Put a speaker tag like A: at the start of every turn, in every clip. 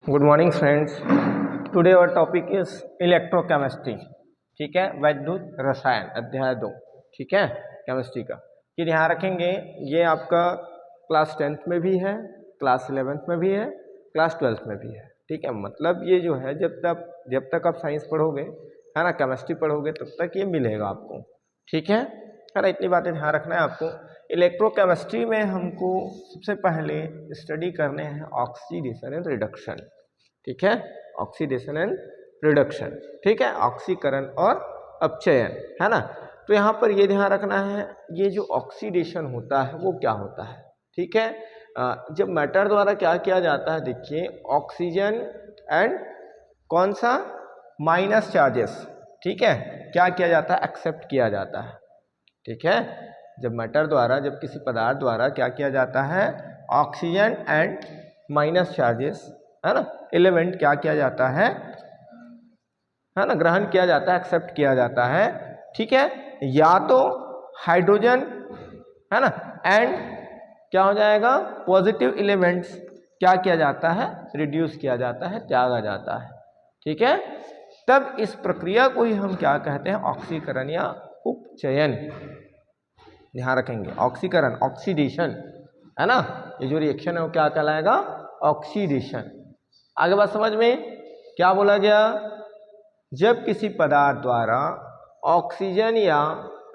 A: Good morning friends. Today our topic is electrochemistry. ठीक है, वैद्युत रसायन अध्याय 2। ठीक है, केमिस्ट्री का ये ध्यान रखेंगे। ये आपका क्लास 10th में भी है, क्लास 11th में भी है, क्लास 12th में भी है। ठीक है, मतलब ये जो है जब तक आप साइंस पढ़ोगे, है ना, केमिस्ट्री पढ़ोगे, तब तक ये मिलेगा आपको। ठीक है ना, इतनी बातें ध्यान रखना है आपको। इलेक्ट्रोकेमिस्ट्री में हमको सबसे पहले स्टडी करने हैं ऑक्सीडेशन एंड रिडक्शन। ठीक है, ऑक्सीडेशन एंड रिडक्शन। ठीक है, ऑक्सीकरण और अपचयन, है ना। तो यहाँ पर ये ध्यान रखना है, ये जो ऑक्सीडेशन होता है वो क्या होता है। ठीक है, जब मैटर द्वारा क्या किया जाता है, देखिए ऑक्सीजन एंड कौन सा माइनस चार्जेस, ठीक है, क्या किया जाता है, एक्सेप्ट किया जाता है। ठीक है, जब मैटर द्वारा, जब किसी पदार्थ द्वारा क्या किया जाता है, ऑक्सीजन एंड माइनस चार्जेस, है ना, एलिमेंट क्या किया जाता है ना, ग्रहण किया जाता है, एक्सेप्ट किया जाता है। ठीक है, या तो हाइड्रोजन, है ना, एंड क्या हो जाएगा, पॉजिटिव एलिमेंट्स क्या किया जाता है, रिड्यूस किया जाता है, त्यागा जाता है। ठीक है, तब इस प्रक्रिया को ही हम क्या कहते हैं, ऑक्सीकरण या उपचयन। ध्यान रखेंगे, ऑक्सीकरण, ऑक्सीडेशन, है ना, ये जो रिएक्शन है वो क्या कहलाएगा, ऑक्सीडेशन। आगे बात समझ में, क्या बोला गया, जब किसी पदार्थ द्वारा ऑक्सीजन या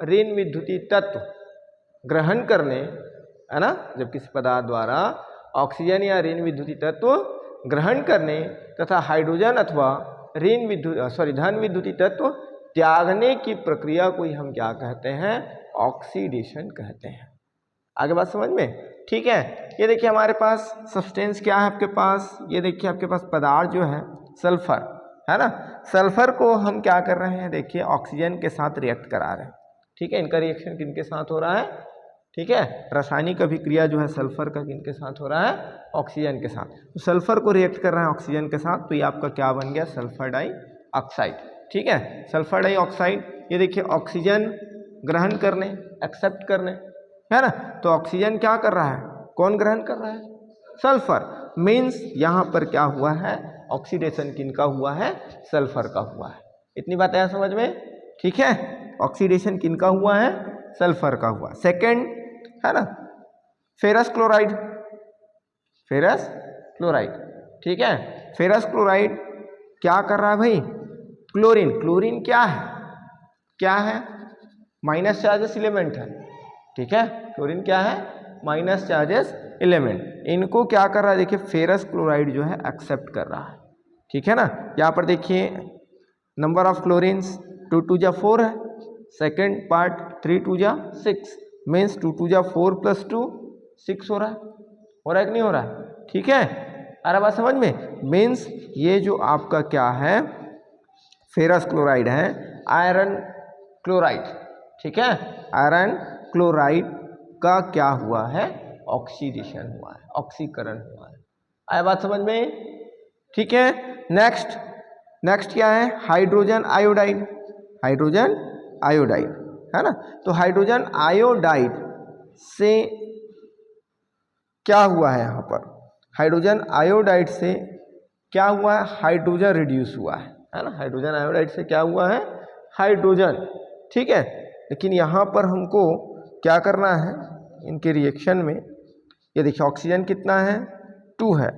A: ऋण विद्युतीय तत्व ग्रहण करने, है ना, जब किसी पदार्थ द्वारा ऑक्सीजन या ऋण विद्युतीय तत्व ग्रहण करने तथा हाइड्रोजन अथवा धन विद्युतीय तत्व त्यागने की प्रक्रिया को ही हम क्या कहते हैं, ऑक्सीडेशन कहते हैं। आगे बात समझ में। ठीक है, ये देखिए हमारे पास सब्सटेंस क्या है आपके पास, ये देखिए आपके पास पदार्थ जो है सल्फर, है ना, सल्फर को हम क्या कर रहे हैं, देखिए ऑक्सीजन के साथ रिएक्ट करा रहे हैं। ठीक है, इनका रिएक्शन किनके साथ हो रहा है, ठीक है, रासायनिक अभिक्रिया जो है सल्फर का किनके साथ हो रहा है, ऑक्सीजन के साथ। तो सल्फर को रिएक्ट कर रहा है ऑक्सीजन के साथ, तो ये आपका क्या बन गया, सल्फर डाइऑक्साइड। ठीक है, सल्फर डाइऑक्साइड, ये देखिए ऑक्सीजन ग्रहण करने, एक्सेप्ट करने, है ना, तो ऑक्सीजन क्या कर रहा है, कौन ग्रहण कर रहा है, सल्फर। मीन्स यहाँ पर क्या हुआ है, ऑक्सीडेशन किनका हुआ है, सल्फर का हुआ है। इतनी बात है समझ में। ठीक है, ऑक्सीडेशन किनका हुआ है, सल्फर का हुआ। सेकंड, है ना, फेरस क्लोराइड, फेरस क्लोराइड। ठीक है, फेरस क्लोराइड क्या कर रहा है भाई, क्लोरीन, क्लोरीन क्या है, माइनस चार्जेस एलिमेंट है। ठीक है, क्लोरीन क्या है, माइनस चार्जेस एलिमेंट। इनको क्या कर रहा है, देखिए फेरस क्लोराइड जो है एक्सेप्ट कर रहा है। ठीक है ना, यहाँ पर देखिए नंबर ऑफ क्लोरीन्स 2 2 जा 4 है, सेकेंड पार्ट 3 2 जा 6, मीन्स 2 2 जा 4 + 2 6 हो रहा है कि नहीं हो रहा है। ठीक है, अरे बात समझ में। मीन्स ये जो आपका क्या है, फेरस क्लोराइड है, आयरन क्लोराइड। ठीक है, आयरन क्लोराइड का क्या हुआ है, ऑक्सीडेशन हुआ है, ऑक्सीकरण हुआ है। आया बात समझ में। ठीक है, नेक्स्ट क्या है, हाइड्रोजन आयोडाइड, हाइड्रोजन आयोडाइड, है ना। तो हाइड्रोजन आयोडाइड से क्या हुआ है, यहाँ पर हाइड्रोजन आयोडाइड से क्या हुआ है, हाइड्रोजन रिड्यूस हुआ है ना, हाइड्रोजन आयोडाइड से क्या हुआ है, हाइड्रोजन। ठीक है, लेकिन यहाँ पर हमको क्या करना है, इनके रिएक्शन में, ये देखिए ऑक्सीजन कितना है, 2 है,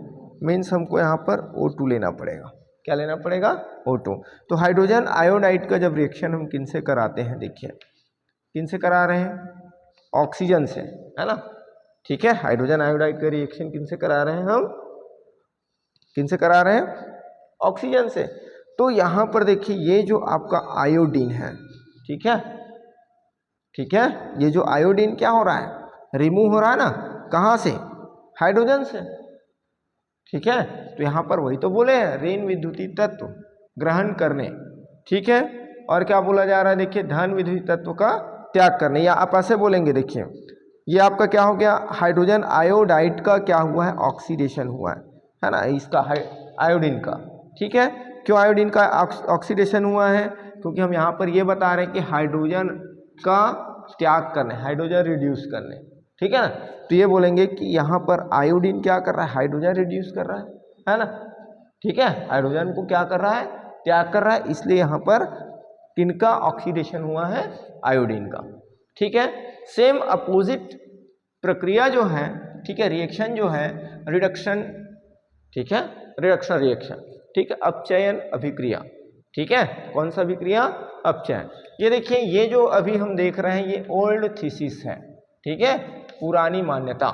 A: मीन्स हमको यहाँ पर O2 लेना पड़ेगा। क्या लेना पड़ेगा, O2। तो हाइड्रोजन आयोडाइड का जब रिएक्शन हम किन से कराते हैं, देखिए किन से करा रहे हैं, ऑक्सीजन से, है ना। ठीक है, हाइड्रोजन आयोडाइड का रिएक्शन किन से करा रहे हैं, हम किन से करा रहे हैं, ऑक्सीजन से। तो यहाँ पर देखिए ये जो आपका आयोडीन है, ठीक है, ठीक है, ये जो आयोडीन क्या हो रहा है, रिमूव हो रहा है ना, कहाँ से, हाइड्रोजन से। ठीक है, तो यहाँ पर वही तो बोले हैं, ऋण विद्युतीय तत्व ग्रहण करने। ठीक है, और क्या बोला जा रहा है, देखिए धन विद्युतीय तत्व का त्याग करने, या आप ऐसे बोलेंगे, देखिए ये आपका क्या हो गया, हाइड्रोजन आयोडाइड का क्या हुआ है, ऑक्सीडेशन हुआ है ना, इसका आयोडीन का। ठीक है, क्यों आयोडीन का ऑक्सीडेशन हुआ है, क्योंकि हम यहाँ पर ये बता रहे हैं कि हाइड्रोजन का त्याग करने, हाइड्रोजन रिड्यूस करने। ठीक है ना, तो ये बोलेंगे कि यहाँ पर आयोडीन क्या कर रहा है, हाइड्रोजन रिड्यूस कर रहा है ना। ठीक है, हाइड्रोजन को क्या कर रहा है, त्याग कर रहा है, इसलिए यहाँ पर किनका ऑक्सीडेशन हुआ है, आयोडीन का। ठीक है, सेम अपोजिट प्रक्रिया जो है, ठीक है, रिएक्शन जो है रिडक्शन, ठीक है, रिडक्शन रिएक्शन, ठीक है, अपचयन अभिक्रिया, ठीक है, कौन सा अभिक्रिया, अपचयन। ये देखिए, ये जो अभी हम देख रहे हैं ये ओल्ड थीसिस है, ठीक है, पुरानी मान्यता,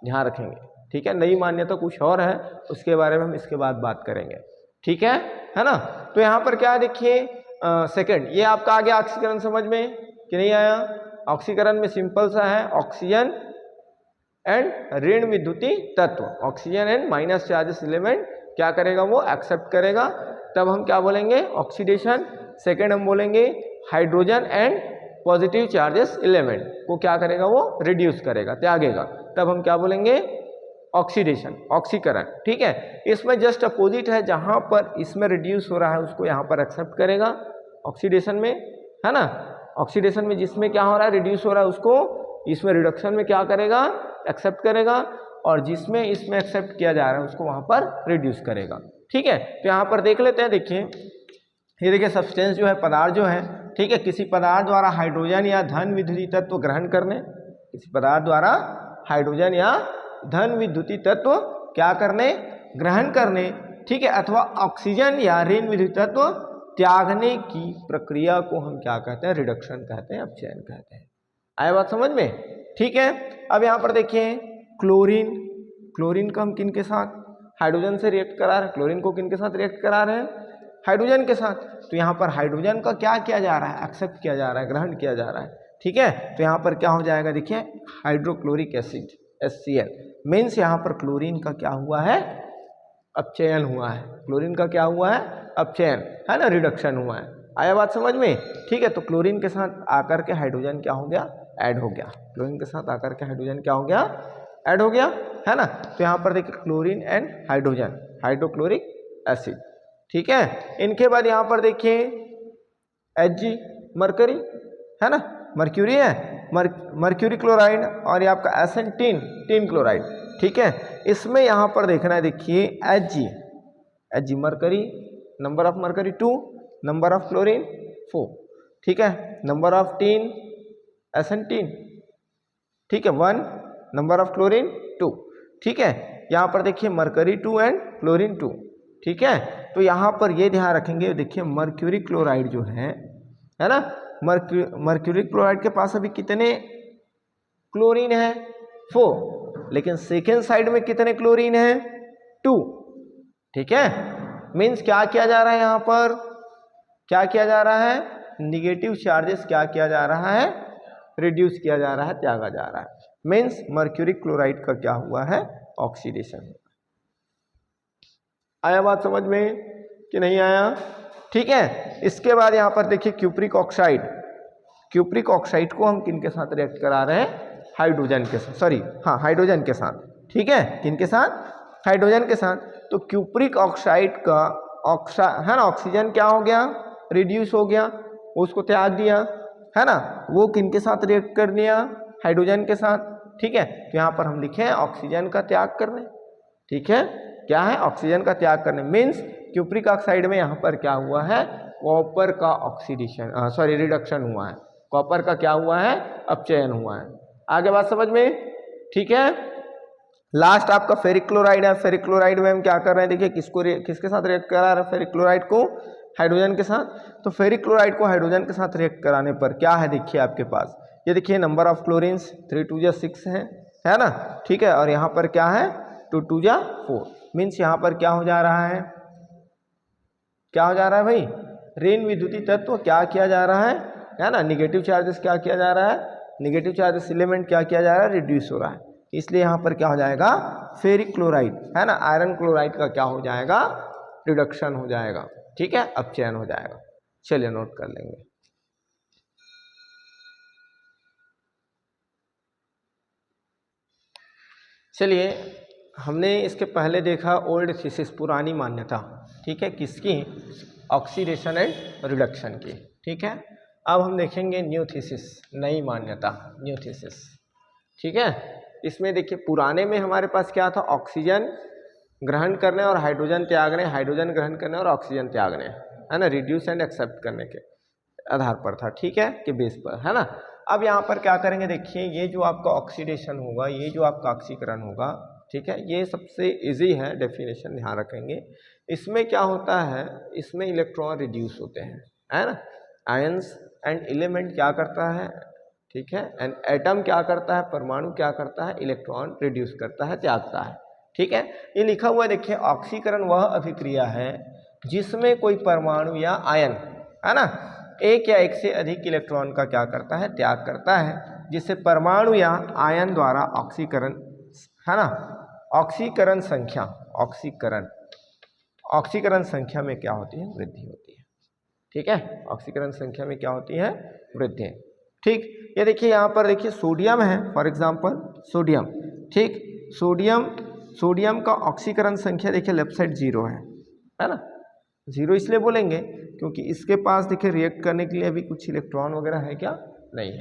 A: ध्यान रखेंगे, ठीक है, नई मान्यता कुछ और है, उसके बारे में हम इसके बाद बात करेंगे, ठीक है ना। तो यहाँ पर क्या देखिए, सेकंड, ये आपका आ गया ऑक्सीकरण समझ में कि नहीं आया। ऑक्सीकरण में सिंपल सा है, ऑक्सीजन एंड ऋण विद्युतीय तत्व, oxygen and minus charges element क्या करेगा, वो एक्सेप्ट करेगा, तब हम क्या बोलेंगे, ऑक्सीडेशन। सेकंड हम बोलेंगे hydrogen and positive charges element को क्या करेगा, वो रिड्यूस करेगा, त्यागेगा, तब हम क्या बोलेंगे, ऑक्सीडेशन, ऑक्सीकरण। ठीक है, इसमें जस्ट अपोजिट है, जहां पर इसमें रिड्यूस हो रहा है उसको यहाँ पर एक्सेप्ट करेगा ऑक्सीडेशन में, है ना। ऑक्सीडेशन में जिसमें क्या हो रहा है, रिड्यूस हो रहा है, उसको इसमें रिडक्शन में क्या करेगा, एक्सेप्ट करेगा, और जिसमें इसमें एक्सेप्ट किया जा रहा है उसको वहां पर रिड्यूस करेगा। ठीक है, तो यहाँ पर देख लेते हैं, देखिए ये देखिए सब्सटेंस जो है, पदार्थ जो है, ठीक है, किसी पदार्थ द्वारा हाइड्रोजन या धन विद्युतीय तत्व ग्रहण करने, किसी पदार्थ द्वारा हाइड्रोजन या धन विद्युतीय तत्व क्या करने, ग्रहण करने, ठीक है, अथवा ऑक्सीजन या ऋण विद्युतीय तत्व त्यागने की प्रक्रिया को हम क्या कहते हैं, रिडक्शन कहते हैं, अपचयन कहते हैं। आया बात समझ में। ठीक है, अब यहाँ पर देखिए क्लोरीन, क्लोरीन को हम किन के साथ, हाइड्रोजन से रिएक्ट करा रहे हैं, क्लोरीन को किन के साथ रिएक्ट करा रहे हैं, हाइड्रोजन के साथ। तो यहाँ पर हाइड्रोजन का क्या किया जा रहा है, एक्सेप्ट किया जा रहा है, ग्रहण किया जा रहा है। ठीक है, तो यहाँ पर क्या हो जाएगा, देखिए हाइड्रोक्लोरिक एसिड HCl, मीन्स यहाँ पर क्लोरीन का क्या हुआ है, अपचयन हुआ है, क्लोरीन का क्या हुआ है, अपचयन, है ना, रिडक्शन हुआ है। आया बात समझ में। ठीक है, तो क्लोरीन के साथ आकर के हाइड्रोजन क्या हो गया, ऐड हो गया, क्लोरीन के साथ आकर के हाइड्रोजन क्या हो गया, ऐड हो गया, है ना। तो यहाँ पर देखिए chlorine and hydrogen, hydrochloric acid. ठीक है, इनके बाद यहाँ पर देखिए Hg, मरकरी, है ना, मर्क्यूरी है, मर्क्यूरी क्लोराइड, और ये आपका एसएन टीन क्लोराइड। ठीक है, इसमें यहाँ पर देखना है, देखिए Hg mercury, number of mercury 2, number of chlorine 4, ठीक है, नंबर ऑफ टीन एसएन ठीक है 1, नंबर ऑफ क्लोरीन 2। ठीक है, यहाँ पर देखिए मरकरी 2 एंड क्लोरीन 2। ठीक है, तो यहाँ पर ये ध्यान रखेंगे, देखिए मर्क्यूरी क्लोराइड जो है ना, मर्क्यूरी क्लोराइड के पास अभी कितने क्लोरीन है, 4, लेकिन सेकेंड साइड में कितने क्लोरीन है, 2। ठीक है, मीन्स क्या किया जा रहा है, यहाँ पर क्या किया जा रहा है, निगेटिव चार्जेस क्या किया जा रहा है, रिड्यूस किया जा रहा है, त्यागा जा रहा है। मीन्स मर्क्यूरी क्लोराइड का क्या हुआ है, ऑक्सीडेशन। आया बात समझ में कि नहीं आया। ठीक है, इसके बाद यहाँ पर देखिए क्यूप्रिक ऑक्साइड, क्यूप्रिक ऑक्साइड को हम किन के साथ रिएक्ट करा रहे हैं, हाइड्रोजन के साथ, सॉरी हाँ हाइड्रोजन के साथ। ठीक है, किन के साथ, हाइड्रोजन के साथ। तो क्यूप्रिक ऑक्साइड का है ना, ऑक्सीजन क्या हो गया, रिड्यूस हो गया, उसको त्याग दिया, है ना, वो किन के साथ रिएक्ट कर दिया, हाइड्रोजन के साथ। ठीक है, तो यहाँ पर हम लिखे ऑक्सीजन का त्याग करने। ठीक है, क्या है, ऑक्सीजन का त्याग करने, मीन्स क्यूप्रिक ऑक्साइड में यहाँ पर क्या हुआ है, कॉपर का ऑक्सीडेशन, सॉरी रिडक्शन हुआ है, कॉपर का क्या हुआ है, अपचयन हुआ है। आगे बात समझ में। ठीक है, लास्ट आपका फेरिक क्लोराइड है। फेरिक क्लोराइड में हम क्या कर रहे हैं, देखिए किसके साथ रिएक्ट करा रहे हैं, फेरिक क्लोराइड को हाइड्रोजन के साथ। तो फेरिक क्लोराइड को हाइड्रोजन के साथ रिएक्ट कराने पर क्या है, देखिए आपके पास ये देखिए नंबर ऑफ क्लोरीन्स 3 2 6 है ना। ठीक है, और यहाँ पर क्या है, 2 2 4, मीन्स यहाँ पर क्या हो जा रहा है, क्या हो जा रहा है भाई, ऋण विद्युतीय तत्व क्या किया जा रहा है ना, निगेटिव चार्जेस क्या किया जा रहा है, निगेटिव चार्जेस एलिमेंट क्या किया जा रहा है, रिड्यूस हो रहा है। इसलिए यहाँ पर क्या हो जाएगा, फेरिक क्लोराइड, है ना, आयरन क्लोराइड का क्या हो जाएगा, रिडक्शन हो जाएगा। ठीक है, अपचयन हो जाएगा। चलिए नोट कर लेंगे। चलिए, हमने इसके पहले देखा ओल्ड थीसिस, पुरानी मान्यता, ठीक है, किसकी, ऑक्सीडेशन एंड रिडक्शन की। ठीक है, अब हम देखेंगे न्यू थीसिस, नई मान्यता, न्यू थीसिस। ठीक है, इसमें देखिए पुराने में हमारे पास क्या था, ऑक्सीजन ग्रहण करने और हाइड्रोजन त्यागने, हाइड्रोजन ग्रहण करने और ऑक्सीजन त्यागने, है ना, रिड्यूस एंड एक्सेप्ट करने के आधार पर था, ठीक है, कि बेस पर, है ना। अब यहाँ पर क्या करेंगे, देखिए ये जो आपका ऑक्सीडेशन होगा, ये जो आपका ऑक्सीकरण होगा, ठीक है, ये सबसे इजी है, डेफिनेशन ध्यान रखेंगे। इसमें क्या होता है, इसमें इलेक्ट्रॉन रिड्यूस होते हैं, है ना। आयंस एंड एलिमेंट क्या करता है, ठीक है, एंड एटम क्या करता है, परमाणु क्या करता है, इलेक्ट्रॉन रिड्यूस करता है, त्यागता है, ठीक है। ये लिखा हुआ है, देखिए ऑक्सीकरण वह अभिक्रिया है जिसमें कोई परमाणु या आयन, है ना, एक या एक से अधिक इलेक्ट्रॉन का क्या करता है, त्याग करता है, जिससे परमाणु या आयन द्वारा ऑक्सीकरण, है ना, ऑक्सीकरण संख्या, ऑक्सीकरण संख्या में क्या होती है, वृद्धि होती है, ठीक है, ऑक्सीकरण संख्या में क्या होती है, वृद्धि, ठीक। ये देखिए यहाँ पर देखिए सोडियम है, फॉर एग्जांपल सोडियम, ठीक, सोडियम का ऑक्सीकरण संख्या देखिए लेफ्ट साइड 0 है ना। 0 इसलिए बोलेंगे क्योंकि इसके पास देखिए रिएक्ट करने के लिए अभी कुछ इलेक्ट्रॉन वगैरह है क्या, नहीं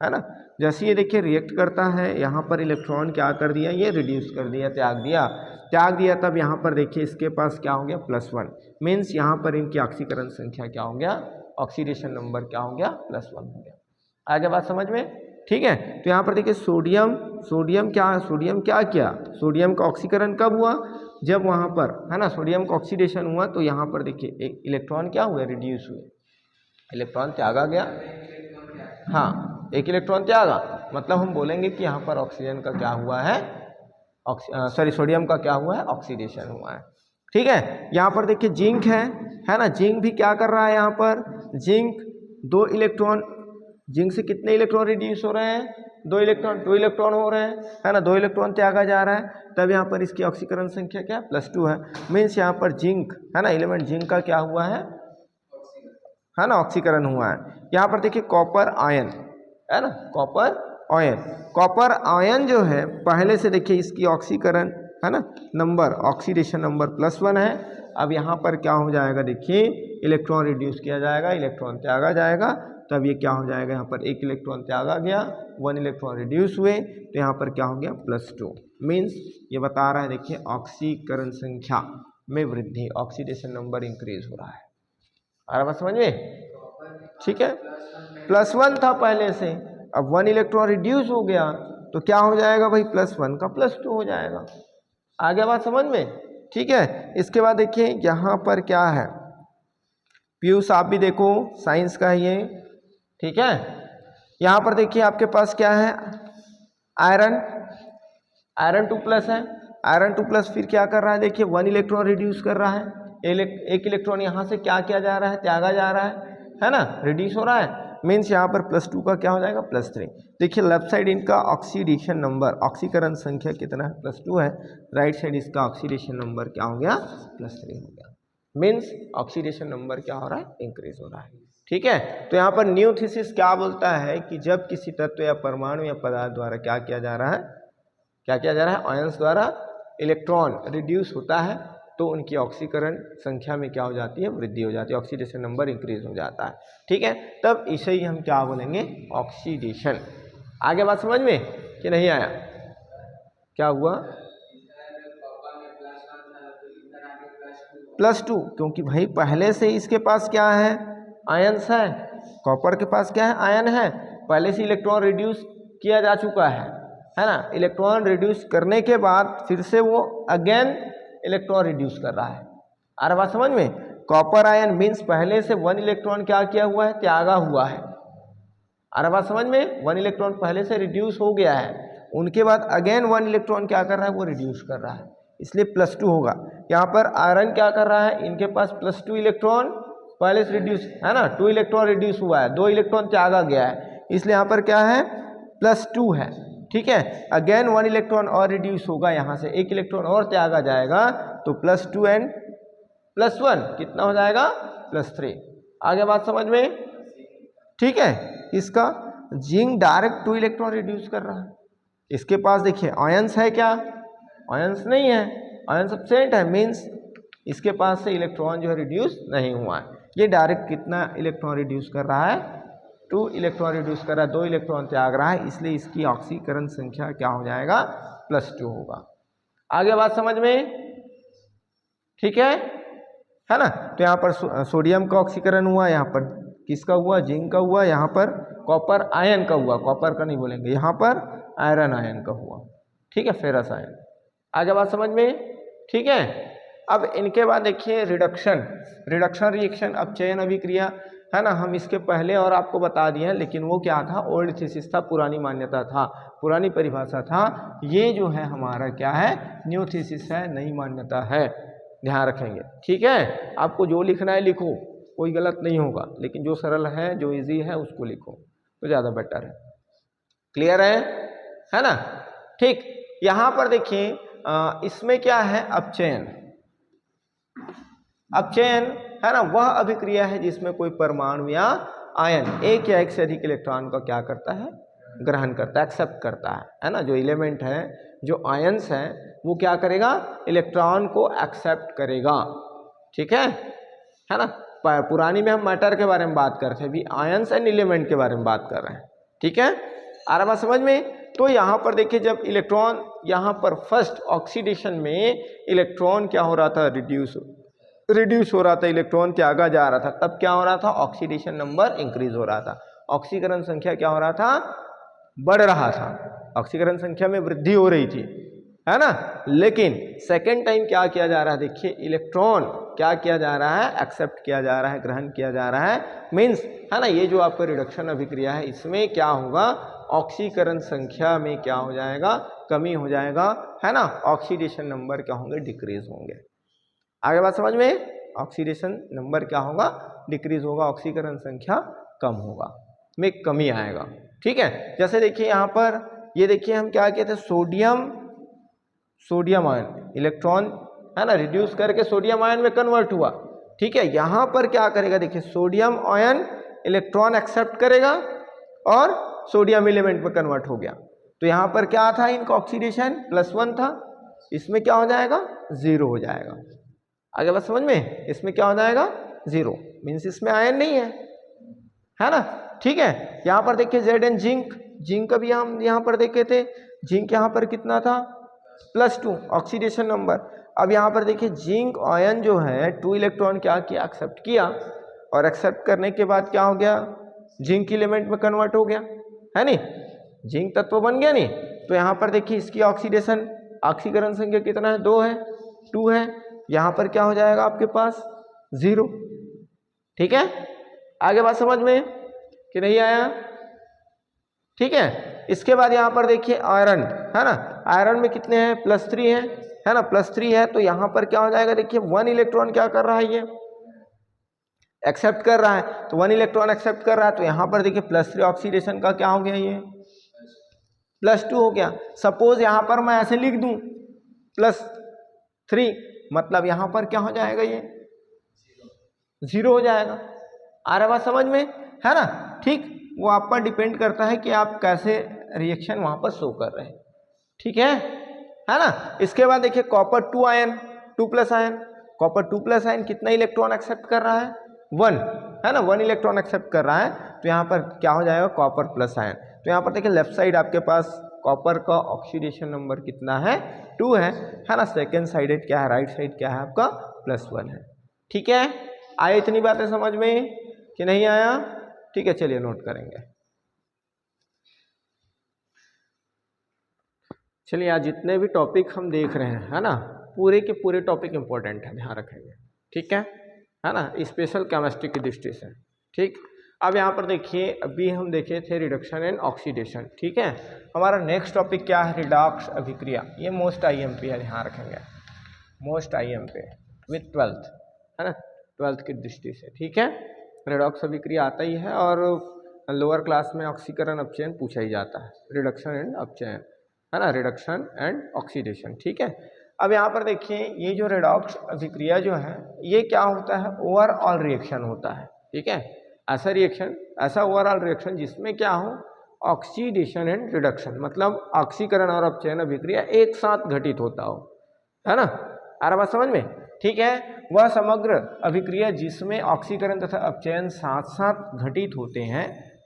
A: है ना। जैसे ये देखिए रिएक्ट करता है, यहाँ पर इलेक्ट्रॉन क्या कर दिया, ये रिड्यूस कर दिया, त्याग दिया, तब यहाँ पर देखिए इसके पास क्या हो गया, +1, मीन्स यहाँ पर इनकी ऑक्सीकरण संख्या क्या हो गया, ऑक्सीडेशन नंबर क्या हो गया, +1 हो गया। आगे बात समझ में, ठीक है। तो यहाँ पर देखिए सोडियम क्या किया, सोडियम का ऑक्सीकरण कब हुआ, जब वहाँ पर, है ना, सोडियम का ऑक्सीडेशन हुआ, तो यहाँ पर देखिए एक इलेक्ट्रॉन क्या हुए, रिड्यूस हुए, इलेक्ट्रॉन त्यागा गया, हाँ, एक इलेक्ट्रॉन त्यागा, मतलब हम बोलेंगे कि यहाँ पर ऑक्सीजन का क्या हुआ है, सोडियम का क्या हुआ है, ऑक्सीडेशन हुआ है, ठीक है। यहाँ पर देखिए जिंक है ना, जिंक भी क्या कर रहा है, यहाँ पर जिंक 2 इलेक्ट्रॉन, जिंक से कितने इलेक्ट्रॉन रिड्यूस हो रहे हैं, 2 इलेक्ट्रॉन हो रहे हैं, है ना, 2 इलेक्ट्रॉन त्यागा जा रहा है, तब यहाँ पर इसकी ऑक्सीकरण संख्या क्या, +2 है, मीन्स यहाँ पर जिंक, है ना, एलिमेंट जिंक का क्या हुआ है ना, ऑक्सीकरण हुआ है। यहाँ पर देखिए कॉपर आयन, है ना, कॉपर आयन जो है पहले से देखिए इसकी ऑक्सीकरण, है ना, नंबर, ऑक्सीडेशन नंबर +1 है। अब यहाँ पर क्या हो जाएगा, देखिए इलेक्ट्रॉन रिड्यूस किया जाएगा, इलेक्ट्रॉन त्यागा जाएगा, तब ये क्या हो जाएगा, यहाँ पर 1 इलेक्ट्रॉन त्यागा गया, 1 इलेक्ट्रॉन रिड्यूस हुए, तो यहाँ पर क्या हो गया, +2, मीन्स ये बता रहा है देखिए ऑक्सीकरण संख्या में वृद्धि, ऑक्सीडेशन नंबर इंक्रीज हो रहा है। आ रहा बात समझ में, ठीक है, +1 था पहले से, अब 1 इलेक्ट्रॉन रिड्यूस हो गया, तो क्या हो जाएगा भाई, +1 का +2 हो जाएगा। आगे बात समझ में, ठीक है। इसके बाद देखिए यहाँ पर क्या है, पीयूष आप भी देखो, साइंस का है ये, ठीक है। यहाँ पर देखिए आपके पास क्या है, आयरन 2+ है, आयरन 2+ फिर क्या कर रहा है, देखिए 1 इलेक्ट्रॉन रिड्यूस कर रहा है, एक इलेक्ट्रॉन यहाँ से क्या किया जा रहा है, त्यागा जा रहा है ना, रिड्यूस हो रहा है, मीन्स यहाँ पर +2 का क्या हो जाएगा, +3। देखिए लेफ्ट साइड इनका ऑक्सीडेशन नंबर, ऑक्सीकरण संख्या कितना है, +2 है, राइट साइड इसका ऑक्सीडेशन नंबर क्या हो गया, +3 हो गया, मीन्स ऑक्सीडेशन नंबर क्या हो रहा है, इंक्रीज हो रहा है, ठीक है। तो यहाँ पर न्यू थीसिस क्या बोलता है कि जब किसी तत्व या परमाणु या पदार्थ द्वारा क्या किया जा रहा है, आयंस द्वारा इलेक्ट्रॉन रिड्यूस होता है, तो उनकी ऑक्सीकरण संख्या में क्या हो जाती है, वृद्धि हो जाती है, ऑक्सीडेशन नंबर इंक्रीज हो जाता है, ठीक है। तब इसे ही हम क्या बोलेंगे, ऑक्सीडेशन। आगे बात समझ में कि नहीं आया, क्या हुआ, +2, क्योंकि भाई पहले से इसके पास क्या है, आयंस है, कॉपर के पास क्या है, आयन है, पहले से इलेक्ट्रॉन रिड्यूस किया जा चुका है ना, इलेक्ट्रॉन रिड्यूस करने के बाद फिर से वो अगेन इलेक्ट्रॉन रिड्यूस कर रहा है। आ रहा बात समझ में, कॉपर आयन मीन्स पहले से 1 इलेक्ट्रॉन क्या किया हुआ है, त्यागा हुआ है। आ रहा बात समझ में, 1 इलेक्ट्रॉन पहले से रिड्यूस हो गया है, उनके बाद अगेन 1 इलेक्ट्रॉन क्या कर रहा है, वो रिड्यूस कर रहा है, इसलिए +2 होगा। यहाँ पर आयरन क्या कर रहा है, इनके पास +2 इलेक्ट्रॉन पहले से रिड्यूस है ना, 2 इलेक्ट्रॉन रिड्यूस हुआ है, 2 इलेक्ट्रॉन त्यागा गया है, इसलिए यहाँ पर क्या है, +2 है, ठीक है। अगेन 1 इलेक्ट्रॉन और रिड्यूस होगा, यहाँ से 1 इलेक्ट्रॉन और त्यागा जाएगा, तो +2 एंड +1 कितना हो जाएगा, +3। आगे बात समझ में, ठीक है। इसका जिंक डायरेक्ट 2 इलेक्ट्रॉन रिड्यूस कर रहा है, इसके पास देखिए आयंस है क्या, आयंस नहीं है, आयंस एब्सेंट है, मीन्स इसके पास से इलेक्ट्रॉन जो है रिड्यूस नहीं हुआ है, ये डायरेक्ट कितना इलेक्ट्रॉन रिड्यूस कर रहा है, 2 इलेक्ट्रॉन रिड्यूस कर रहा है, 2 इलेक्ट्रॉन त्याग रहा है, इसलिए इसकी ऑक्सीकरण संख्या क्या हो जाएगा, +2 होगा। आगे बात समझ में, ठीक है ना। तो यहाँ पर सोडियम का ऑक्सीकरण हुआ, यहाँ पर किसका हुआ, जिंक का हुआ, यहाँ पर कॉपर आयन का हुआ, कॉपर का नहीं बोलेंगे, यहाँ पर आयरन आयन का हुआ, ठीक है, फेरस आयन। आगे बात समझ में, ठीक है। अब इनके बाद देखिए रिडक्शन रिएक्शन, अपचयन अभिक्रिया, है ना। हम इसके पहले और आपको बता दिए हैं, लेकिन वो क्या था, ओल्ड थीसिस था, पुरानी मान्यता था, पुरानी परिभाषा था। ये जो है हमारा क्या है, न्यू थीसिस है, नई मान्यता है, ध्यान रखेंगे, ठीक है। आपको जो लिखना है लिखो, कोई गलत नहीं होगा, लेकिन जो सरल है, जो इजी है, उसको लिखो तो ज़्यादा बेटर है। क्लियर है ना। ठीक, यहाँ पर देखिए इसमें क्या है, अपचयन है ना, वह अभिक्रिया है जिसमें कोई परमाणु या आयन एक या एक से अधिक इलेक्ट्रॉन का क्या करता है, ग्रहण करता है, एक्सेप्ट करता है ना। जो एलिमेंट है, जो आयंस है, वो क्या करेगा, इलेक्ट्रॉन को एक्सेप्ट करेगा, ठीक है ना। पुरानी में हम मैटर के बारे में बात कर रहे थे, अभी आयंस एंड एलिमेंट के बारे में बात कर रहे हैं, ठीक है। आ रहा बात समझ में। तो यहाँ पर देखिए, जब इलेक्ट्रॉन यहाँ पर फर्स्ट ऑक्सीडेशन में इलेक्ट्रॉन क्या हो रहा था, रिड्यूस हो रहा था, इलेक्ट्रॉन त्यागा जा रहा था, तब क्या हो रहा था, ऑक्सीडेशन नंबर इंक्रीज हो रहा था, ऑक्सीकरण संख्या क्या हो रहा था, बढ़ रहा था, ऑक्सीकरण संख्या में वृद्धि हो रही थी, है ना। लेकिन सेकेंड टाइम क्या किया जा रहा है, देखिए इलेक्ट्रॉन क्या किया जा रहा है, एक्सेप्ट किया जा रहा है, ग्रहण किया जा रहा है, मीन्स, है ना। ये जो आपका रिडक्शन अभिक्रिया है, इसमें क्या होगा, ऑक्सीकरण संख्या में क्या हो जाएगा, कमी हो जाएगा, है ना। ऑक्सीडेशन नंबर क्या होंगे, डिक्रीज होंगे। आगे बात समझ में, ऑक्सीडेशन नंबर क्या होगा, डिक्रीज होगा, ऑक्सीकरण संख्या कम होगा, में कमी आएगा, ठीक है। जैसे देखिए यहाँ पर, ये देखिए हम क्या कहते हैं, सोडियम आयन, इलेक्ट्रॉन, है ना, रिड्यूस करके सोडियम आयन में कन्वर्ट हुआ, ठीक है। यहाँ पर क्या करेगा, देखिए सोडियम आयन इलेक्ट्रॉन एक्सेप्ट करेगा और सोडियम एलिमेंट में कन्वर्ट हो गया। तो यहाँ पर क्या था, इनका ऑक्सीडेशन +1 था, इसमें क्या हो जाएगा, 0 हो जाएगा। आगे बात समझ में, इसमें क्या हो जाएगा, 0, मीन्स इसमें आयन नहीं है ना, ठीक है। यहाँ पर देखिए जेड एंड जिंक अभी हम यहाँ पर देखे थे, जिंक यहाँ पर कितना था, +2 ऑक्सीडेशन नंबर। अब यहाँ पर देखिए जिंक आयन जो है 2 इलेक्ट्रॉन क्या किया, एक्सेप्ट किया, और एक्सेप्ट करने के बाद क्या हो गया, जिंक एलिमेंट में कन्वर्ट हो गया, है नी, जिंक तत्व बन गया नी। तो यहाँ पर देखिए इसकी ऑक्सीकरण संख्या कितना है, 2 है, यहाँ पर क्या हो जाएगा आपके पास, 0, ठीक है। आगे बात समझ में कि नहीं आया, ठीक है। इसके बाद यहाँ पर देखिए आयरन, है ना, आयरन में कितने हैं, +3 है ना, +3 है। तो यहाँ पर क्या हो जाएगा, देखिए 1 इलेक्ट्रॉन क्या कर रहा है, ये एक्सेप्ट कर रहा है, तो 1 इलेक्ट्रॉन एक्सेप्ट कर रहा है, तो यहाँ पर देखिए +3 ऑक्सीडेशन का क्या हो गया, ये +2 हो गया। सपोज यहाँ पर मैं ऐसे लिख दूं +3, मतलब यहाँ पर क्या हो जाएगा, ये 0 हो जाएगा। आ रहा बात समझ में, है ना, ठीक। वो आप पर डिपेंड करता है कि आप कैसे रिएक्शन वहां पर शो कर रहे हैं, ठीक है ना। इसके बाद देखिए copper 2 ion, 2+ ion, copper 2+ ion कितना इलेक्ट्रॉन एक्सेप्ट कर रहा है, 1, है ना, 1 इलेक्ट्रॉन एक्सेप्ट कर रहा है। तो यहाँ पर क्या हो जाएगा, कॉपर + आयन। तो यहाँ पर देखिए लेफ्ट साइड आपके पास कॉपर का ऑक्सीडेशन नंबर कितना है, 2 है ना। सेकेंड साइड क्या है, राइट साइड क्या है आपका, +1 है, ठीक है। आया इतनी बातें समझ में कि नहीं आया, ठीक है, चलिए नोट करेंगे। चलिए आज जितने भी टॉपिक हम देख रहे हैं, है ना, पूरे के पूरे टॉपिक इंपॉर्टेंट है, ध्यान रखेंगे, ठीक है ना, स्पेशल केमिस्ट्री की दृष्टि से, ठीक। अब यहाँ पर देखिए, अभी हम देखे थे रिडक्शन एंड ऑक्सीडेशन, ठीक है। हमारा नेक्स्ट टॉपिक क्या है, रिडॉक्स अभिक्रिया। ये मोस्ट IMP है, ध्यान रखेंगे, मोस्ट IMP विथ 12th, है ना, 12th की दृष्टि से, ठीक है। रिडॉक्स अभिक्रिया आता ही है, और लोअर क्लास में ऑक्सीकरण अपचयन पूछा ही जाता है, रिडक्शन एंड अपचयन, है ना, रिडक्शन एंड ऑक्सीडेशन, ठीक है। अब यहाँ पर देखिए, ये जो रिडॉक्स अभिक्रिया जो है, ये क्या होता है, ओवरऑल रिएक्शन होता है, ठीक है। ऐसा ओवरऑल रिएक्शन जिसमें क्या हो, ऑक्सीडेशन एंड रिडक्शन, मतलब ऑक्सीकरण और अपचयन अभिक्रिया एक साथ घटित होता हो, है ना। आ रहा बात समझ में, ठीक है। वह समग्र अभिक्रिया जिसमें ऑक्सीकरण तथा अपचयन साथ साथ घटित होते हैं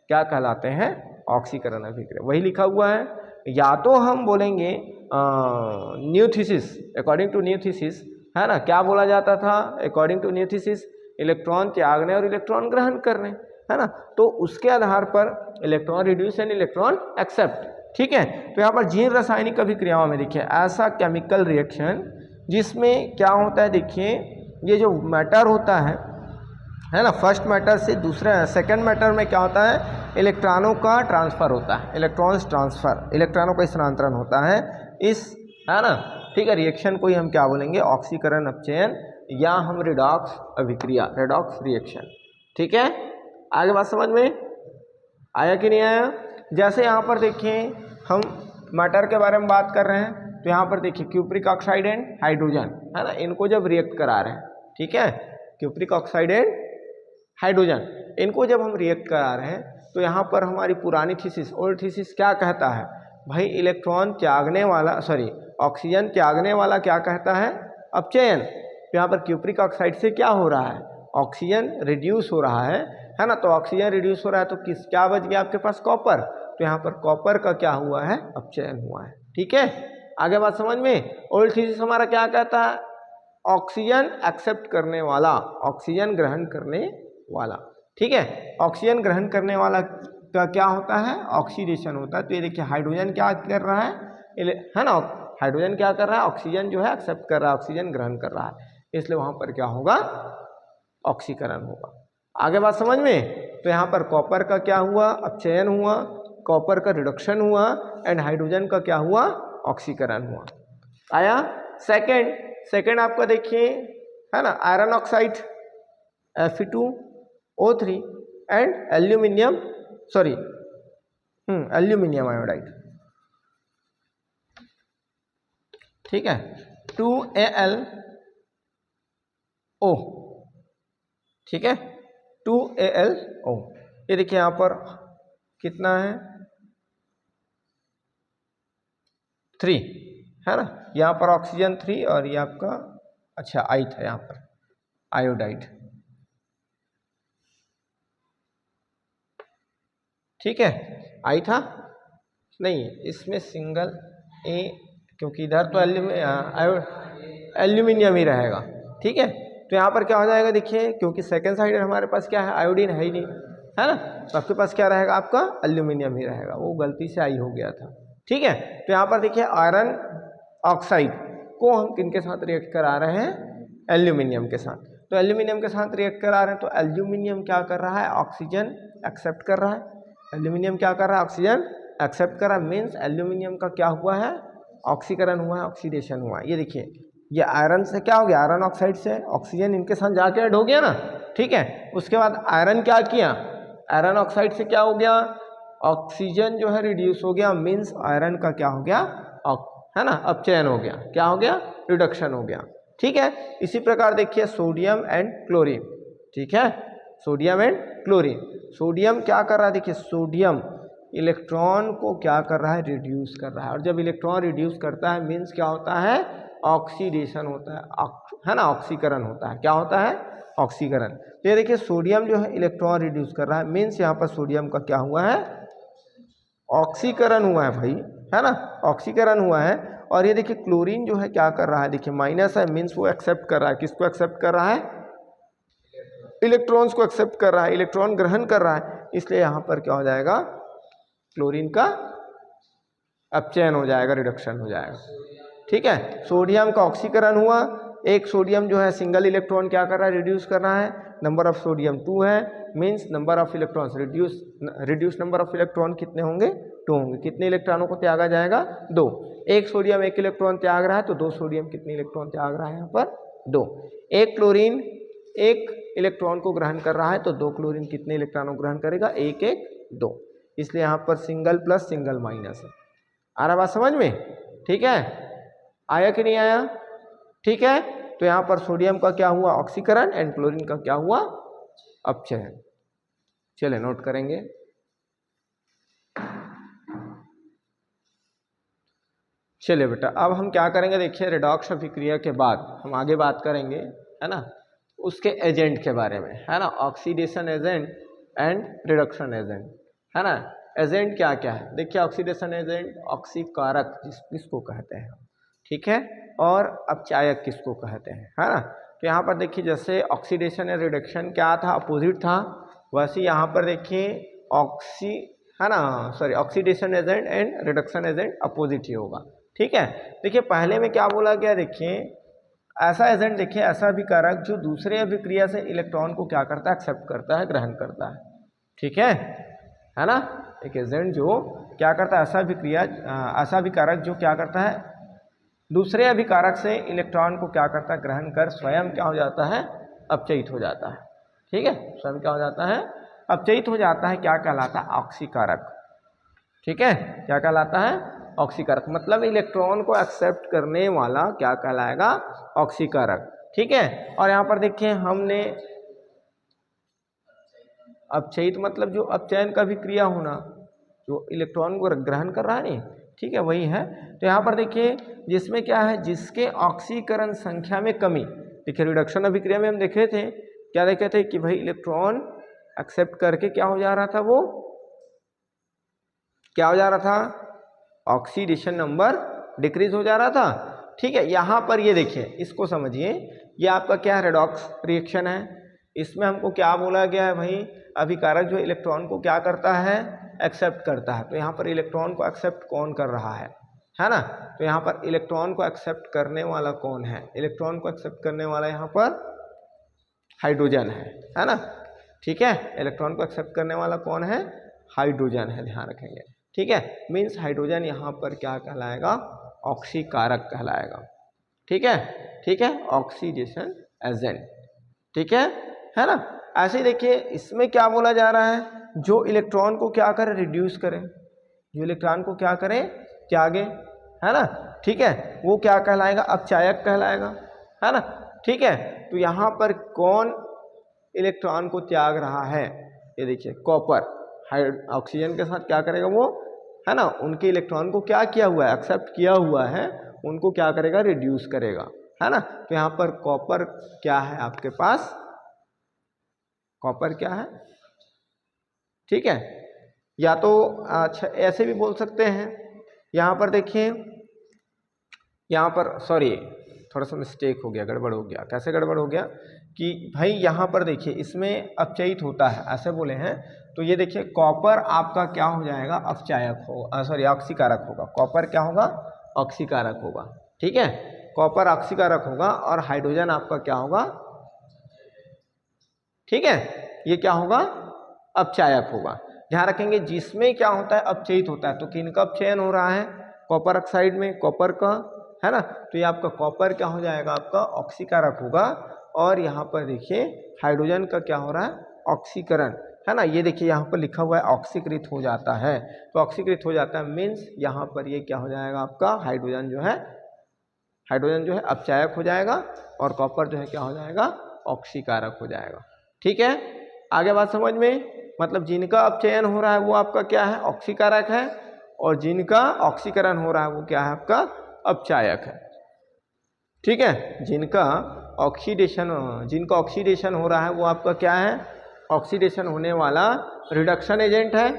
A: क्या कहलाते हैं, ऑक्सीकरण अभिक्रिया। वही लिखा हुआ है, या तो हम बोलेंगे new thesis, according to new thesis, है ना, क्या बोला जाता था according to new thesis, electron त्यागने और इलेक्ट्रॉन ग्रहण करने, है ना। तो उसके आधार पर electron reduce and electron accept, ठीक है। तो यहाँ पर जीन रासायनिक अभिक्रियाओं में देखिए ऐसा केमिकल रिएक्शन जिसमें क्या होता है, देखिए ये जो मैटर होता है ना, फर्स्ट मैटर से दूसरे सेकंड मैटर में क्या होता है, इलेक्ट्रॉनों का ट्रांसफर होता है, इलेक्ट्रॉन्स ट्रांसफर, इलेक्ट्रॉनों का स्थानांतरण होता है इस, है ना, ठीक है। रिएक्शन को ही हम क्या बोलेंगे, ऑक्सीकरण अपचयन या हम रिडॉक्स अभिक्रिया, रिडॉक्स रिएक्शन, ठीक है। आगे बात समझ में आया कि नहीं आया। जैसे यहाँ पर देखिए हम मैटर के बारे में बात कर रहे हैं, तो यहाँ पर देखिए क्यूप्रिक ऑक्साइड एंड हाइड्रोजन, है ना, इनको जब रिएक्ट करा रहे हैं, ठीक है, क्यूप्रिक ऑक्साइड एंड हाइड्रोजन, इनको जब हम रिएक्ट करा रहे हैं, तो यहाँ पर हमारी पुरानी थीसिस, ओल्ड थीसिस क्या कहता है भाई, इलेक्ट्रॉन त्यागने वाला, सॉरी ऑक्सीजन त्यागने वाला क्या कहता है, अपचयन। तो यहाँ पर क्यूप्रिक ऑक्साइड से क्या हो रहा है, ऑक्सीजन रिड्यूस हो रहा है ना। तो ऑक्सीजन रिड्यूस हो रहा है तो किस क्या बच गया आपके पास, कॉपर। तो यहाँ पर कॉपर का क्या हुआ है, अपचयन हुआ है, ठीक है। आगे बात समझ में। ओल्ड थीसिस हमारा क्या कहता है, ऑक्सीजन एक्सेप्ट करने वाला, ऑक्सीजन ग्रहण करने वाला, ठीक है। ऑक्सीजन ग्रहण करने वाला का क्या होता है, ऑक्सीडेशन होता है। तो ये देखिए हाइड्रोजन क्या कर रहा है ना, हाइड्रोजन क्या कर रहा है, ऑक्सीजन जो है एक्सेप्ट कर रहा है, ऑक्सीजन ग्रहण कर रहा है, इसलिए वहां पर क्या होगा, ऑक्सीकरण होगा। आगे बात समझ में। तो यहाँ पर कॉपर का क्या हुआ, अपचयन हुआ, कॉपर का रिडक्शन हुआ, एंड हाइड्रोजन का क्या हुआ, ऑक्सीकरण हुआ। आया। सेकंड आपका देखिए, है ना, iron oxide Fe2O3 and aluminium, sorry aluminium iodide, ठीक है, 2AlO, ठीक है, 2AlO। ये देखिए यहाँ पर कितना है, 3, है ना, यहाँ पर ऑक्सीजन 3 और ये आपका अच्छा आई था यहाँ पर आयोडाइड, ठीक है, आई था नहीं, इसमें सिंगल ए, क्योंकि इधर तो एल्यूमिनियम ही रहेगा, ठीक है। तो यहाँ पर क्या हो जाएगा, देखिए क्योंकि सेकंड साइड हमारे पास क्या है, आयोडीन है ही नहीं, है ना, तो आपके पास क्या रहेगा, आपका एल्यूमिनियम ही रहेगा, वो गलती से आई हो गया था, ठीक है। तो यहाँ पर देखिए आयरन ऑक्साइड को हम किन के साथ रिएक्ट करा रहे हैं, एल्यूमिनियम के साथ। तो एल्यूमिनियम के साथ रिएक्ट करा रहे हैं, तो एल्यूमिनियम क्या कर रहा है, ऑक्सीजन एक्सेप्ट कर रहा है, एल्यूमिनियम क्या कर रहा है, ऑक्सीजन एक्सेप्ट कर रहा है, मीन्स एल्यूमिनियम का क्या हुआ है, ऑक्सीकरण हुआ है, ऑक्सीडेशन हुआ है। ये देखिए ये आयरन से क्या हो गया, आयरन ऑक्साइड से ऑक्सीजन इनके साथ जाके ऐड हो गया ना, ठीक है। उसके बाद आयरन क्या किया, आयरन ऑक्साइड से क्या हो गया, ऑक्सीजन जो है रिड्यूस हो गया, मीन्स आयरन का क्या हो गया, है ना, अपचयन हो गया, क्या हो गया, रिडक्शन हो गया, ठीक है। इसी प्रकार देखिए सोडियम एंड क्लोरीन, ठीक है, सोडियम एंड क्लोरीन। सोडियम क्या कर रहा है, देखिए सोडियम इलेक्ट्रॉन को क्या कर रहा है, रिड्यूस कर रहा है, और जब इलेक्ट्रॉन रिड्यूस करता है मीन्स क्या होता है, ऑक्सीडेशन होता है ना, ऑक्सीकरण होता है, क्या होता है, ऑक्सीकरण। तो ये देखिए सोडियम जो है इलेक्ट्रॉन रिड्यूस कर रहा है, मीन्स यहाँ पर सोडियम का क्या हुआ है, ऑक्सीकरण हुआ है भाई, है ना, ऑक्सीकरण हुआ है। और ये देखिए क्लोरीन जो है क्या कर रहा है, देखिए माइनस है, मीन्स वो एक्सेप्ट कर रहा है, किसको एक्सेप्ट कर रहा है, इलेक्ट्रॉन्स को एक्सेप्ट कर रहा है, इलेक्ट्रॉन ग्रहण कर रहा है, इसलिए यहाँ पर क्या हो जाएगा, क्लोरीन का अपचयन हो जाएगा, रिडक्शन हो जाएगा, ठीक है। सोडियम का ऑक्सीकरण हुआ, एक सोडियम जो है सिंगल इलेक्ट्रॉन क्या कर रहा है, रिड्यूस कर रहा है, नंबर ऑफ सोडियम 2 है, means number of electrons reduce number of electron कितने होंगे, 2 होंगे। कितने इलेक्ट्रॉनों को त्यागा जाएगा, 2। एक सोडियम 1 इलेक्ट्रॉन त्याग रहा है, तो 2 सोडियम कितने इलेक्ट्रॉन त्याग रहा है, यहाँ पर 2। एक क्लोरीन 1 इलेक्ट्रॉन को ग्रहण कर रहा है, तो 2 क्लोरीन कितने इलेक्ट्रॉनों को ग्रहण करेगा, 1 1 2, इसलिए यहाँ पर सिंगल प्लस सिंगल माइनस है। आ रहा बात समझ में, ठीक है, आया कि नहीं आया, ठीक है। तो यहाँ पर सोडियम का क्या हुआ, ऑक्सीकरण, एंड क्लोरीन का क्या हुआ, अपचयन। चलिए नोट करेंगे। चलिए बेटा अब हम क्या करेंगे, देखिए रिडॉक्स अभिक्रिया के बाद हम आगे बात करेंगे, है ना, उसके एजेंट के बारे में, है ना, oxidation agent and reduction agent, है ना। एजेंट क्या क्या है, देखिए ऑक्सीडेशन एजेंट ऑक्सीकारक जिसको कहते हैं, ठीक है। और अपचायक किसको कहते हैं, है ना। तो यहाँ पर देखिए जैसे ऑक्सीडेशन या रिडक्शन क्या था, अपोजिट था, वैसे यहाँ पर देखिए है ना, sorry, oxidation agent and reduction agent opposite ही होगा। ठीक है। देखिए पहले में क्या बोला गया, देखिए ऐसा एजेंट, देखिए ऐसा अभिकारक जो दूसरे अभिक्रिया से इलेक्ट्रॉन को क्या करता है, एक्सेप्ट करता है, ग्रहण करता है। ठीक है ना। एक एजेंट जो क्या करता है, ऐसा अभिकारक जो क्या करता है, दूसरे अभिकारक से इलेक्ट्रॉन को क्या करता है, ग्रहण कर स्वयं क्या हो जाता है, अपचयित हो जाता है। ठीक है, स्वयं क्या हो जाता है, अपचयित हो जाता है। क्या कहलाता है, ऑक्सीकारक। ठीक है, क्या कहलाता है, ऑक्सीकारक। मतलब इलेक्ट्रॉन को एक्सेप्ट करने वाला क्या कहलाएगा, ऑक्सीकारक। ठीक है। और यहाँ पर देखिए हमने अपचयित मतलब जो अपचयन का भी क्रिया होना, जो इलेक्ट्रॉन को ग्रहण कर रहा है नहीं, ठीक है, वही है। तो यहाँ पर देखिए जिसमें क्या है, जिसके ऑक्सीकरण संख्या में कमी, देखिए रिडक्शन अभिक्रिया में हम देखे थे, क्या देखे थे कि भाई इलेक्ट्रॉन एक्सेप्ट करके क्या हो जा रहा था, वो क्या हो जा रहा था, ऑक्सीडेशन नंबर डिक्रीज हो जा रहा था। ठीक है। यहाँ पर ये देखिए, इसको समझिए, ये आपका क्या है, रेडॉक्स रिएक्शन है। इसमें हमको क्या बोला गया है भाई, अभिकारक जो इलेक्ट्रॉन को क्या करता है, एक्सेप्ट करता है। तो यहाँ पर इलेक्ट्रॉन को एक्सेप्ट कौन कर रहा है ना। तो यहाँ पर इलेक्ट्रॉन को एक्सेप्ट करने वाला कौन है, इलेक्ट्रॉन को एक्सेप्ट करने वाला यहाँ पर हाइड्रोजन है ना। ठीक है, इलेक्ट्रॉन को एक्सेप्ट करने वाला कौन है, हाइड्रोजन है, ध्यान रखेंगे। ठीक है, मीन्स हाइड्रोजन यहाँ पर क्या कहलाएगा, ऑक्सीकारक कहलाएगा। ठीक है, ऑक्सीडेशन एजेंट। ठीक है ना। ऐसे ही देखिए इसमें क्या बोला जा रहा है, जो इलेक्ट्रॉन को क्या करे, रिड्यूस करे, जो इलेक्ट्रॉन को क्या करे, त्यागे, है ना। ठीक है, वो क्या कहलाएगा, अपचायक कहलाएगा, है ना। ठीक है। तो यहाँ पर कौन इलेक्ट्रॉन को त्याग रहा है, ये देखिए कॉपर ऑक्सीजन के साथ क्या करेगा वो, है ना, उनके इलेक्ट्रॉन को क्या किया हुआ है, एक्सेप्ट किया हुआ है, उनको क्या करेगा, रिड्यूस करेगा, है ना। तो यहाँ पर कॉपर क्या है आपके पास, कॉपर क्या है, ठीक है। या तो अच्छा ऐसे भी बोल सकते हैं, यहाँ पर देखिए, यहाँ पर सॉरी थोड़ा सा मिस्टेक हो गया, गड़बड़ हो गया। कैसे गड़बड़ हो गया कि भाई यहाँ पर देखिए इसमें अपचयित होता है, ऐसे बोले हैं। तो ये देखिए कॉपर आपका क्या हो जाएगा, अपचायक होगा, सॉरी ऑक्सीकारक होगा। कॉपर क्या होगा, ऑक्सीकारक होगा। ठीक है, कॉपर ऑक्सीकारक होगा और हाइड्रोजन आपका क्या होगा, ठीक है, ये क्या होगा, अपचायक होगा। ध्यान रखेंगे जिसमें क्या होता है, अपचयित होता है। तो किनका अपचयन हो रहा है, कॉपर ऑक्साइड में, कॉपर का, है ना। तो ये आपका कॉपर क्या हो जाएगा, आपका ऑक्सीकारक होगा। और यहाँ पर देखिए हाइड्रोजन का क्या हो रहा है, ऑक्सीकरण, है ना। ये देखिए यहाँ पर लिखा हुआ है ऑक्सीकृत हो जाता है। तो ऑक्सीकृत हो जाता है मीन्स यहाँ पर ये क्या हो जाएगा, आपका हाइड्रोजन जो है अपचायक हो जाएगा, और कॉपर जो है क्या हो जाएगा, ऑक्सीकारक हो जाएगा। ठीक है, आगे बात समझ में। मतलब जिनका अपचयन हो रहा है वो आपका क्या है, ऑक्सीकारक है, और जिनका ऑक्सीकरण हो रहा है वो क्या है, आपका अपचायक है। ठीक है, जिनका ऑक्सीडेशन हो रहा है वो आपका क्या है, ऑक्सीडेशन होने वाला रिडक्शन एजेंट है।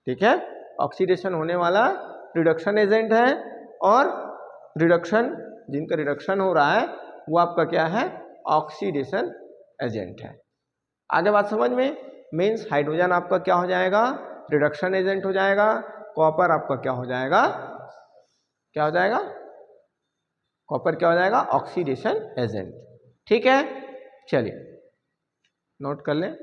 A: ठीक है, ऑक्सीडेशन होने वाला रिडक्शन एजेंट है, और जिनका रिडक्शन हो रहा है वो आपका क्या है, ऑक्सीडेशन एजेंट है। आगे बात समझ में। मीन्स हाइड्रोजन आपका क्या हो जाएगा, रिडक्शन एजेंट हो जाएगा, कॉपर आपका क्या हो जाएगा, कॉपर क्या हो जाएगा, ऑक्सीडेशन एजेंट। ठीक है, चलिए नोट कर लें।